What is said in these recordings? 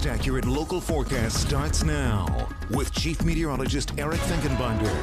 most accurate local forecast starts now with Chief Meteorologist Eric Finkenbinder.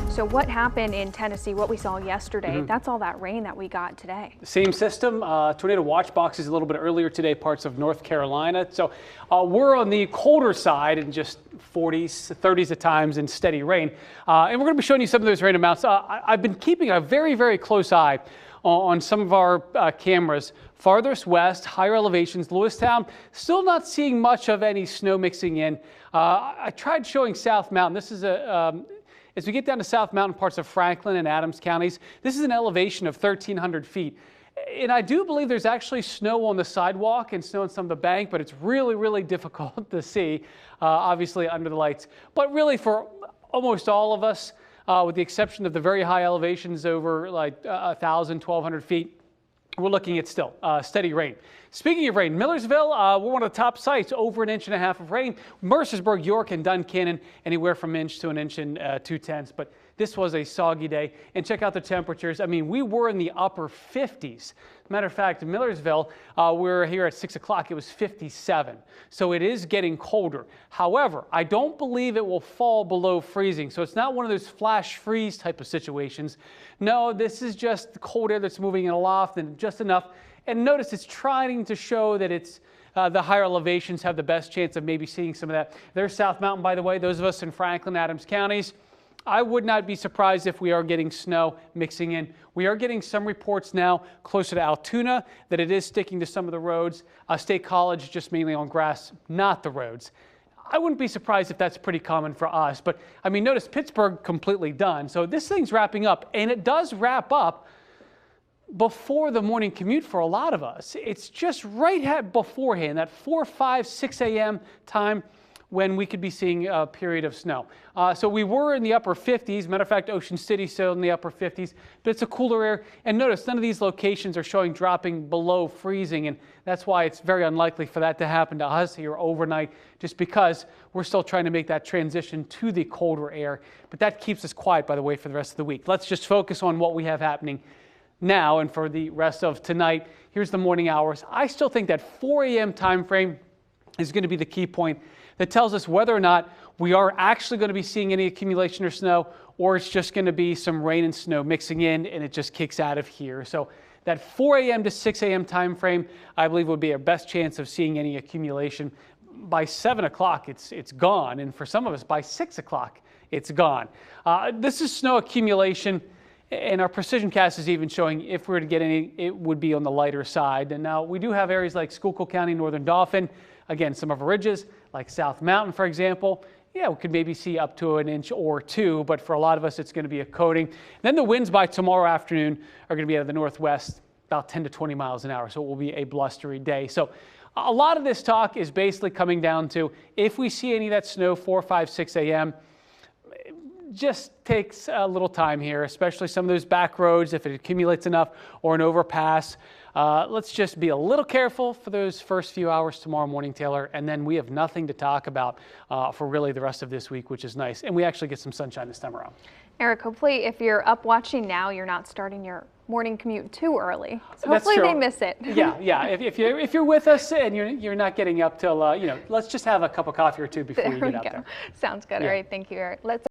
So what happened in Tennessee, what we saw yesterday, that's all that rain that we got today. Same system, tornado watch boxes a little bit earlier today, parts of North Carolina. So we're on the colder side and just 40s, 30s at times and steady rain. And we're going to be showing you some of those rain amounts. I've been keeping a very, very close eye on some of our cameras. Farthest west, higher elevations, Lewistown, still not seeing much of any snow mixing in. I tried showing South Mountain. This is as we get down to South Mountain parts of Franklin and Adams counties, this is an elevation of 1,300 feet. And I do believe there's actually snow on the sidewalk and snow on some of the bank, but it's really, really difficult to see, obviously under the lights. But really for almost all of us, with the exception of the very high elevations over like 1,000, 1,200 feet, we're looking at still steady rain. Speaking of rain, Millersville, we're one of the top sites, over 1.5 inches of rain. Mercersburg, York, and Duncannon, anywhere from 1 inch to 1 inch and 2/10. But this was a soggy day. And check out the temperatures. I mean, we were in the upper 50s. Matter of fact, in Millersville, we're here at 6 o'clock. It was 57. So it is getting colder. However, I don't believe it will fall below freezing. So it's not one of those flash freeze type of situations. No, this is just cold air that's moving in aloft and just enough. And notice it's trying to show that it's the higher elevations have the best chance of maybe seeing some of that. There's South Mountain, by the way. Those of us in Franklin, Adams counties, I would not be surprised if we are getting snow mixing in. We are getting some reports now closer to Altoona that it is sticking to some of the roads. State College just mainly on grass, not the roads. I wouldn't be surprised if that's pretty common for us. But I mean, notice Pittsburgh completely done. So this thing's wrapping up, and it does wrap up before the morning commute for a lot of us. It's just right beforehand, that 4, 5, 6 a.m. time when we could be seeing a period of snow. So we were in the upper 50s. Matter of fact, Ocean City still in the upper 50s, but it's a cooler air. And notice none of these locations are showing dropping below freezing, and that's why it's very unlikely for that to happen to us here overnight, just because we're still trying to make that transition to the colder air. But that keeps us quiet, by the way, for the rest of the week. Let's just focus on what we have happening now and for the rest of tonight. Here's the morning hours. I still think that 4 a.m. time frame is going to be the key point that tells us whether or not we are actually going to be seeing any accumulation or snow, or it's just going to be some rain and snow mixing in and it just kicks out of here. So that 4 a.m. to 6 a.m. time frame, I believe, would be our best chance of seeing any accumulation. By 7 o'clock, it's gone. And for some of us, by 6 o'clock, it's gone. This is snow accumulation. And our precision cast is even showing if we were to get any, it would be on the lighter side. And now we do have areas like Schuylkill County, Northern Dauphin. Again, some of our ridges, like South Mountain, for example. Yeah, we could maybe see up to 1 inch or 2, but for a lot of us, it's going to be a coating. Then the winds by tomorrow afternoon are going to be out of the northwest, about 10 to 20 miles an hour. So it will be a blustery day. So a lot of this talk is basically coming down to if we see any of that snow 4, 5, 6 a.m., just takes a little time here, especially some of those back roads, if it accumulates enough, or an overpass. Let's just be a little careful for those first few hours tomorrow morning, Taylor, and then we have nothing to talk about for really the rest of this week, which is nice. And we actually get some sunshine this time around. Eric, hopefully if you're up watching now, you're not starting your morning commute too early. So That's hopefully true. they miss it. Yeah. If you're with us and you're not getting up till let's just have a cup of coffee or two before you get up there. Sounds good. Yeah. All right, thank you, Eric. Let's